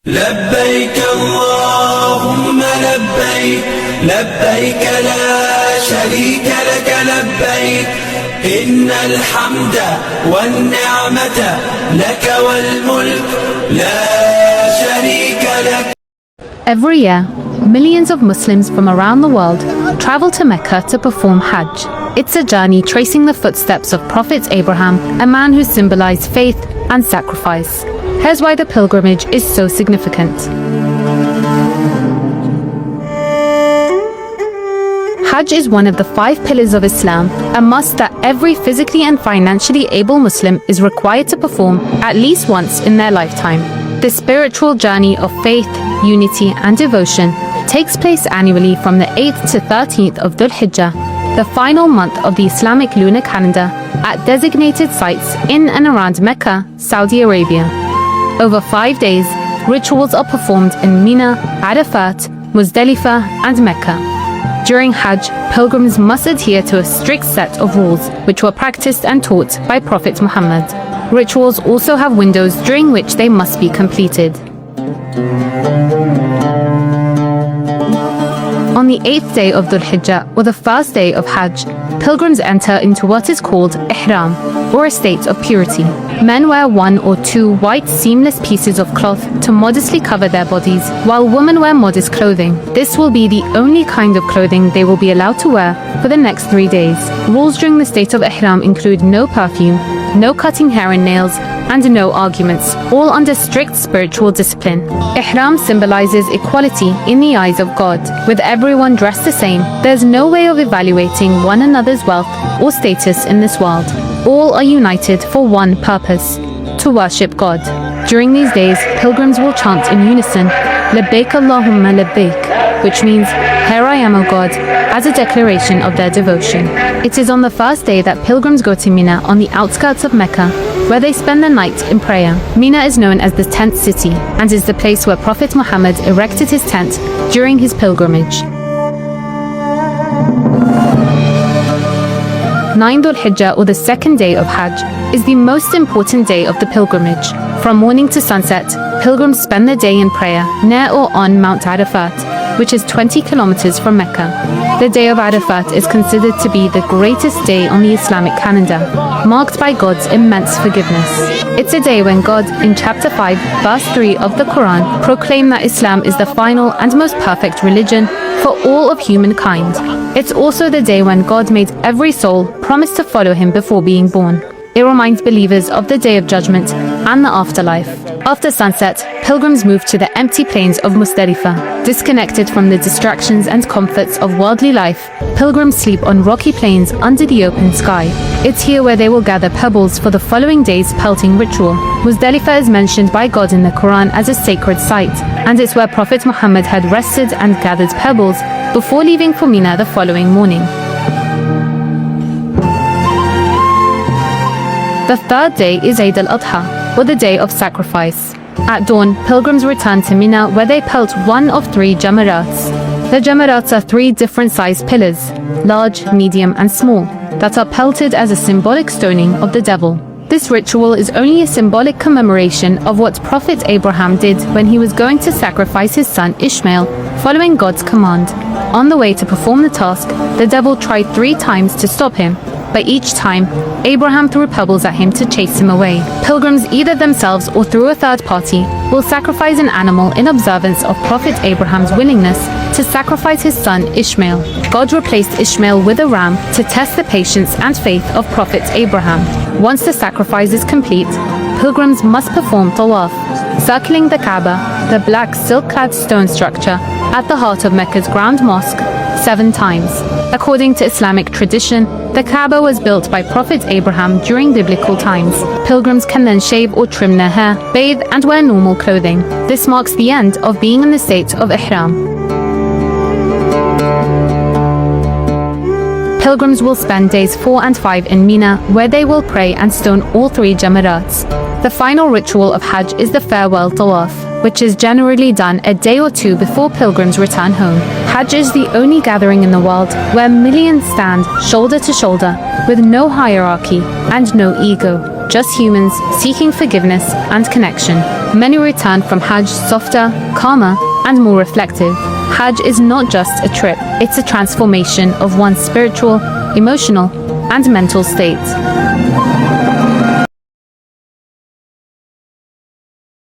لبيك اللهم لبيك لبيك لا شريك لك لبيك إن الحمد والنعمة لك والملك لا شريك لك. Every year, millions of Muslims from around the world travel to Mecca to perform Hajj. It's a journey tracing the footsteps of Prophet Abraham, a man who symbolized faith and sacrifice. Here's why the pilgrimage is so significant. Hajj is one of the 5 pillars of Islam, a must that every physically and financially able Muslim is required to perform at least once in their lifetime. This spiritual journey of faith, unity and devotion takes place annually from the 8th to 13th of Dhul Hijjah, the final month of the Islamic lunar calendar, at designated sites in and around Mecca, Saudi Arabia. Over 5 days, rituals are performed in Mina, Arafat, Muzdalifah and Mecca. During Hajj, pilgrims must adhere to a strict set of rules which were practiced and taught by Prophet Muhammad. Rituals also have windows during which they must be completed. On the 8th day of Dhul Hijjah, or the first day of Hajj, pilgrims enter into what is called ihram, or a state of purity. Men wear 1 or 2 white seamless pieces of cloth to modestly cover their bodies, while women wear modest clothing. This will be the only kind of clothing they will be allowed to wear for the next 3 days. Rules during the state of ihram include no perfume, no cutting hair and nails, and no arguments, all under strict spiritual discipline. Ihram symbolizes equality in the eyes of God. With everyone dressed the same, there's no way of evaluating one another's wealth or status in this world. All are united for one purpose: to worship God. During these days, pilgrims will chant in unison, Labbaik Allahumma Labbaik, which means, Here I am, O God, as a declaration of their devotion. It is on the first day that pilgrims go to Mina on the outskirts of Mecca, where they spend the night in prayer. Mina is known as the tent city and is the place where Prophet Muhammad erected his tent during his pilgrimage. 9 Dhul Hijjah, or the second day of Hajj, is the most important day of the pilgrimage. From morning to sunset, pilgrims spend the day in prayer near or on Mount Arafat, which is 20 kilometers from Mecca. The day of Arafat is considered to be the greatest day on the Islamic calendar, marked by God's immense forgiveness. It's a day when God, in chapter 5, verse 3 of the Quran, proclaimed that Islam is the final and most perfect religion for all of humankind. It's also the day when God made every soul promise to follow him before being born. It reminds believers of the day of judgment and the afterlife. After sunset, pilgrims move to the empty plains of Muzdalifah. Disconnected from the distractions and comforts of worldly life, pilgrims sleep on rocky plains under the open sky. It's here where they will gather pebbles for the following day's pelting ritual. Muzdalifah is mentioned by God in the Quran as a sacred site, and it's where Prophet Muhammad had rested and gathered pebbles before leaving for Mina the following morning. The third day is Eid al-Adha, or the day of sacrifice. At dawn, pilgrims return to Mina where they pelt one of 3 jamarats. The jamarats are 3 different sized pillars, large, medium and small, that are pelted as a symbolic stoning of the devil. This ritual is only a symbolic commemoration of what Prophet Abraham did when he was going to sacrifice his son Ishmael, following God's command. On the way to perform the task, the devil tried 3 times to stop him, but each time, Abraham threw pebbles at him to chase him away. Pilgrims, either themselves or through a third party, will sacrifice an animal in observance of Prophet Abraham's willingness to sacrifice his son Ishmael. God replaced Ishmael with a ram to test the patience and faith of Prophet Abraham. Once the sacrifice is complete, pilgrims must perform tawaf, circling the Kaaba, the black silk-clad stone structure at the heart of Mecca's Grand Mosque, 7 times. According to Islamic tradition, the Kaaba was built by Prophet Abraham during biblical times. Pilgrims can then shave or trim their hair, bathe and wear normal clothing. This marks the end of being in the state of ihram. Pilgrims will spend days 4 and 5 in Mina, where they will pray and stone all 3 jamarats. The final ritual of Hajj is the farewell tawaf, which is generally done a day or 2 before pilgrims return home. Hajj is the only gathering in the world where millions stand shoulder to shoulder with no hierarchy and no ego. just humans seeking forgiveness and connection. Many return from Hajj softer, calmer, and more reflective. Hajj is not just a trip, it's a transformation of one's spiritual, emotional, and mental state.